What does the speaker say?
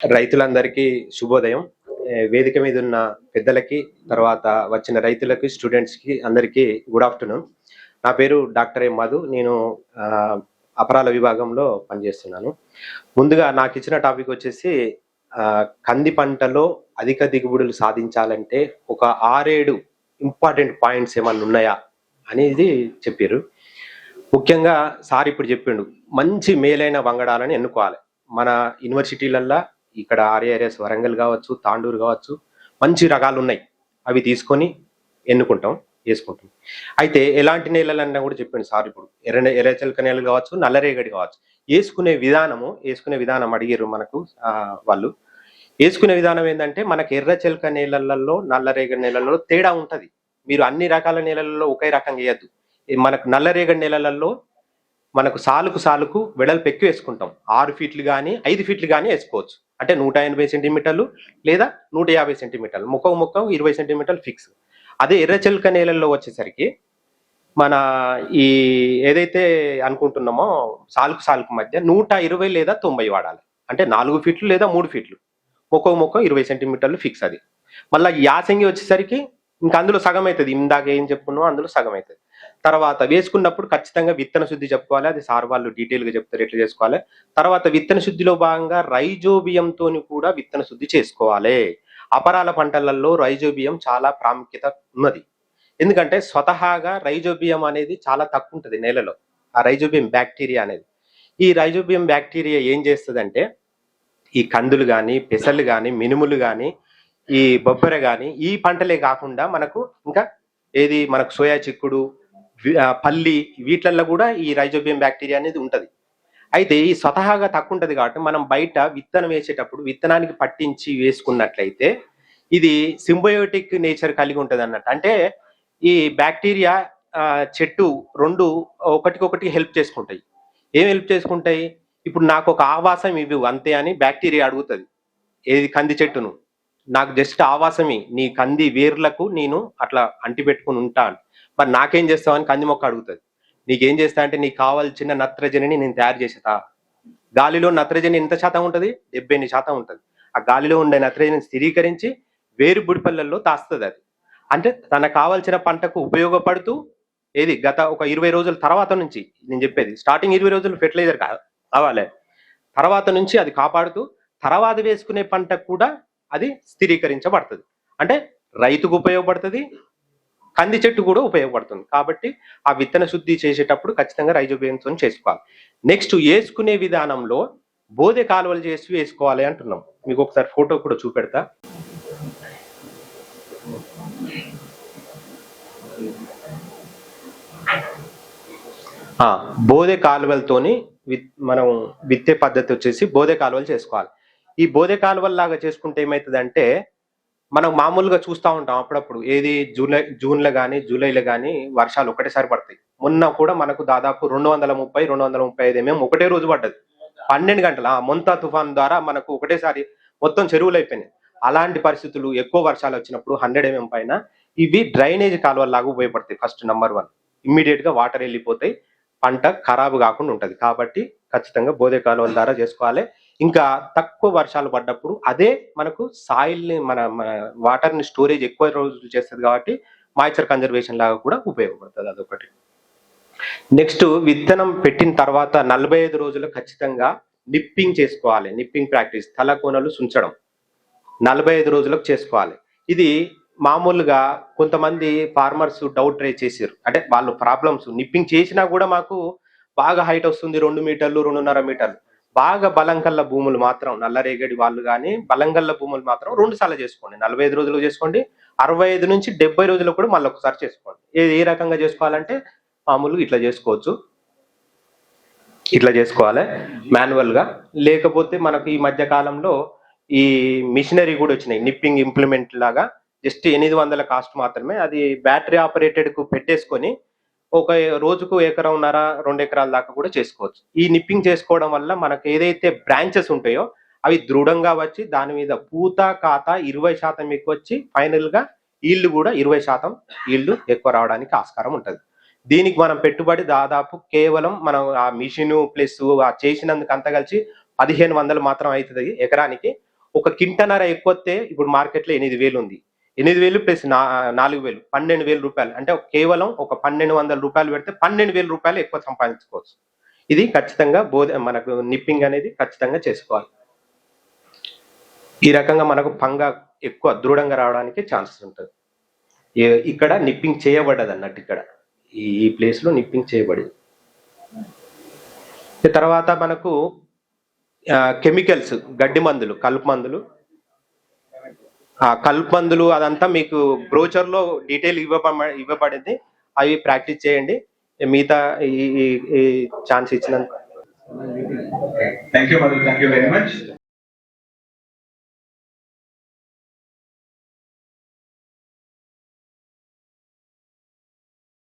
రైతులందరికీ శుభోదయం. వేదిక మీద ఉన్న పెద్దలకి, తర్వాత వచ్చిన రైతులకి, స్టూడెంట్స్‌కి అందరికీ గుడ్ ఆఫ్టర్‌నూన్. నా పేరు డాక్టర్ ఎం. మధు. నేను అపరాల విభాగంలో పనిచేస్తున్నాను. ముందుగా నాకిచ్చిన టాపిక్ వచ్చేసి కంది పంటలో అధిక దిగుబడులు సాధించాలంటే ఒక 6, 7 ఇంపార్టెంట్ పాయింట్స్ ఏమన్నా ఉన్నాయా అనేది చెప్పిర్రు. ముఖ్యంగా సార్ ఇప్పుడు చెప్పిండు, మంచి మేలైన వంగడాలని ఎన్నుకోవాలి. మన యూనివర్సిటీలల్లో ఇక్కడ ఆర్ఏఆర్ఎస్ వరంగల్ కావచ్చు, తాండూరు కావచ్చు, మంచి రకాలు ఉన్నాయి. అవి తీసుకొని ఎన్నుకుంటాం, వేసుకుంటాం. అయితే ఎలాంటి నేలలన్నా కూడా చెప్పిండు సార్. ఇప్పుడు ఎర్రచలక నేలలు కావచ్చు, నల్లరేగడి కావచ్చు. వేసుకునే విధానం అడిగారు మనకు వాళ్ళు. వేసుకునే విధానం ఏంటంటే, మనకు ఎర్రచలక నేలలలో, నల్లరేగడి నేలల్లో తేడా ఉంటది. మీరు అన్ని రకాల నేలలలో ఒకే రకంగా వేయద్దు. మనకు నల్లరేగడి నేలలలో మనకు సాలుకు వెడల్పు ఎక్కువ వేసుకుంటాం. 6 ఫీట్లు కానీ 5 ఫీట్లు కానీ వేసుకోవచ్చు. అంటే 180 సెంటీమీటర్లు లేదా 150 సెంటీమీటర్లు, ముక్కకు 20 సెంటీమీటర్లు ఫిక్స్. అదే ఎర్రచలక నేలల్లో వచ్చేసరికి మన ఈ ఏదైతే అనుకుంటున్నామో సాలుకు మధ్య 120 లేదా 90 వాడాలి. అంటే 4 ఫీట్లు లేదా 3 ఫీట్లు, ముక్కకు 20 సెంటీమీటర్లు ఫిక్స్. అది మళ్ళీ యాసంగి వచ్చేసరికి ఇంకా అందులో సగం అవుతుంది. ఇందాక ఏం చెప్పుకున్నామో అందులో సగం అవుతుంది. తర్వాత వేసుకున్నప్పుడు ఖచ్చితంగా విత్తన శుద్ధి చెప్పుకోవాలి. అది సార్ వాళ్ళు డీటెయిల్గా చెప్తారు ఎట్లా చేసుకోవాలి. తర్వాత విత్తన శుద్ధిలో భాగంగా రైజోబియంతో కూడా విత్తన శుద్ధి చేసుకోవాలి. అపరాల పంటలలో రైజోబియం చాలా ప్రాముఖ్యత ఉన్నది. ఎందుకంటే స్వతహాగా రైజోబియం అనేది చాలా తక్కువ ఉంటుంది నేలలో. ఆ రైజోబియం బ్యాక్టీరియా అనేది. ఈ రైజోబియం బ్యాక్టీరియా ఏం చేస్తుందంటే, ఈ కందులు కానీ, పెసలు కానీ, మినుములు కానీ, ఈ బొబ్బెర కానీ, ఈ పంటలే కాకుండా మనకు ఇంకా మనకు సోయా చిక్కుడు, పల్లి, వీటిల్లో కూడా ఈ రైజోబియం బ్యాక్టీరియా అనేది ఉంటది. అయితే ఈ స్వతహాగా తక్కువ ఉంటది కాబట్టి మనం బయట విత్తనం వేసేటప్పుడు విత్తనానికి పట్టించి వేసుకున్నట్లయితే ఇది సింబయోటిక్ నేచర్ కలిగి ఉంటది అన్నట్టు. అంటే ఈ బ్యాక్టీరియా చెట్టు రెండు ఒకటికొకటి హెల్ప్ చేసుకుంటాయి. ఏం హెల్ప్ చేసుకుంటాయి? ఇప్పుడు నాకు ఒక ఆవాసం ఇవ్వు అంతే అని బ్యాక్టీరియా అడుగుతుంది. కంది చెట్టును, నాకు జస్ట్ ఆవాసమి, నీ కంది వేర్లకు నేను అట్లా అంటి పెట్టుకుని ఉంటాను. మరి నాకేం చేస్తావని కంది మొక్క అడుగుతుంది. నీకేం చేస్తా అంటే, నీకు కావాల్సిన నత్రజనిని నేను తయారు చేసేతా. గాలిలో నత్రజని ఎంత శాతం ఉంటుంది? 78% ఉంటుంది. ఆ గాలిలో ఉండే నత్రజని స్థిరీకరించి వేరు బుడిపల్లెల్లో తాస్తుంది అది. అంటే తనకు కావాల్సిన పంటకు ఉపయోగపడుతూ గత ఒక 20 రోజుల తర్వాత నుంచి నేను చెప్పేది, స్టార్టింగ్ 20 రోజులు ఫెర్టిలైజర్ కావాలి, తర్వాత నుంచి అది కాపాడుతూ తర్వాత వేసుకునే పంటకు కూడా అది స్థిరీకరించబడుతుంది. అంటే రైతుకు ఉపయోగపడుతుంది, కంది చెట్టు కూడా ఉపయోగపడుతుంది. కాబట్టి ఆ విత్తన శుద్ధి చేసేటప్పుడు ఖచ్చితంగా రైజోబియంతో చేసుకోవాలి. నెక్స్ట్ వేసుకునే విధానంలో బోదె కాలువలు చేసి వేసుకోవాలి అంటున్నాం. మీకు ఒకసారి ఫోటో కూడా చూపెడతా. బోదె కాలువలతోని మనం విత్తే పద్ధతి వచ్చేసి బోదె కాలువలు చేసుకోవాలి. ఈ బోదె కాలువల్లాగా చేసుకుంటే ఏమవుతుందంటే, మనం మామూలుగా చూస్తూ ఉంటాం అప్పుడప్పుడు, జూన్లో కానీ జూలైలో కానీ వర్షాలు ఒకటేసారి పడతాయి. మొన్న కూడా మనకు దాదాపు 230-235 mm ఒకటే రోజు పడ్డది. 12 గంటల మొంతా తుఫాన్ ద్వారా మనకు ఒకటేసారి మొత్తం చెరువులు అయిపోయినాయి. అలాంటి పరిస్థితులు, ఎక్కువ వర్షాలు వచ్చినప్పుడు 100 mm పైన ఇవి డ్రైనేజ్ కాలువల్లాగా ఉపయోగపడతాయి. ఫస్ట్ నంబర్ 1, ఇమ్మీడియట్ గా వాటర్ వెళ్ళిపోతాయి, పంట ఖరాబు కాకుండా ఉంటది. కాబట్టి ఖచ్చితంగా బోదె కాలువల ద్వారా చేసుకోవాలి. ఇంకా తక్కువ వర్షాలు పడ్డప్పుడు అదే మనకు సాయిల్ ని మన వాటర్ ని స్టోరేజ్ ఎక్కువ రోజులు చేస్తుంది కాబట్టి మాయిశ్చర్ కన్జర్వేషన్ లాగా కూడా ఉపయోగపడుతుంది. అదొకటి. నెక్స్ట్, విత్తనం పెట్టిన తర్వాత 45 రోజులు ఖచ్చితంగా నిప్పింగ్ చేసుకోవాలి. నిప్పింగ్ ప్రాక్టీస్, తల కోనలు సుంచడం 45 రోజులకు చేసుకోవాలి. ఇది మామూలుగా కొంతమంది ఫార్మర్స్ డౌట్ రేజ్ చేసారు. అంటే వాళ్ళు ప్రాబ్లమ్స్, నిప్పింగ్ చేసినా కూడా మాకు బాగా హైట్ వస్తుంది, 2 మీటర్లు 2.5 మీటర్లు. బాగా బలంకల్ల భూములు మాత్రం, నల్లరేగడి వాళ్ళు కానీ బలంగల్ల భూములు మాత్రం 2 సార్లు చేసుకోండి. 45 రోజులు చేసుకోండి, 65 నుంచి 70 రోజులు కూడా మళ్ళీ ఒకసారి చేసుకోండి. ఏ రకంగా చేసుకోవాలంటే మామూలుగా ఇట్లా చేసుకోవచ్చు, ఇట్లా చేసుకోవాలి మాన్యువల్ గా. లేకపోతే మనకు ఈ మధ్య కాలంలో ఈ మిషనరీ కూడా వచ్చినాయి, నిప్పింగ్ ఇంప్లిమెంట్ లాగా. జస్ట్ 800 కాస్ట్ మాత్రమే. అది బ్యాటరీ ఆపరేటెడ్ కు పెట్టేసుకొని ఒక రోజుకు 1.5-2 ఎకరాల దాకా కూడా చేసుకోవచ్చు. ఈ నిప్పింగ్ చేసుకోవడం వల్ల మనకు ఏదైతే బ్రాంచెస్ ఉంటాయో అవి దృఢంగా వచ్చి దాని మీద పూత కాత 20% ఎక్కువ వచ్చి ఫైనల్ గా ఈల్డ్ కూడా 20% ఈల్డ్ ఎక్కువ రావడానికి ఆస్కారం ఉంటుంది. దీనికి మనం పెట్టుబడి దాదాపు కేవలం మనం ఆ మిషన్ ప్లస్ ఆ చేసినందుకు అంతా కలిసి 1500 మాత్రం అవుతుంది ఎకరానికి. ఒక కింటన్నర ఎక్కువ వస్తే ఇప్పుడు మార్కెట్లో 8,000 ఉంది. 8,000 ప్లస్ 4,000 12,000 అంటే కేవలం ఒక 1,200 రూపాయలు పెడితే 12,000 రూపాయలు ఎక్కువ సంపాదించుకోవచ్చు. ఇది ఖచ్చితంగా మనకు నిప్పింగ్ అనేది ఖచ్చితంగా చేసుకోవాలి. ఈ రకంగా మనకు పంగ ఎక్కువ దృఢంగా రావడానికి ఛాన్సెస్ ఉంటుంది. ఇక్కడ నిప్పింగ్ చేయబడ్డది అన్నట్టు, ఇక్కడ ఈ ప్లేస్ లో నిప్పింగ్ చేయబడింది. తర్వాత మనకు కెమికల్స్, గడ్డి మందులు, కలుపు మందులు, కలుపు మందులు అదంతా మీకు బ్రోచర్ లో డీటెయిల్ ఇవ్వబడింది. అవి ప్రాక్టీస్ చేయండి. మిగతా ఈ ఛాన్స్ ఇచ్చినందుకు thank you Madhu, thank you very much.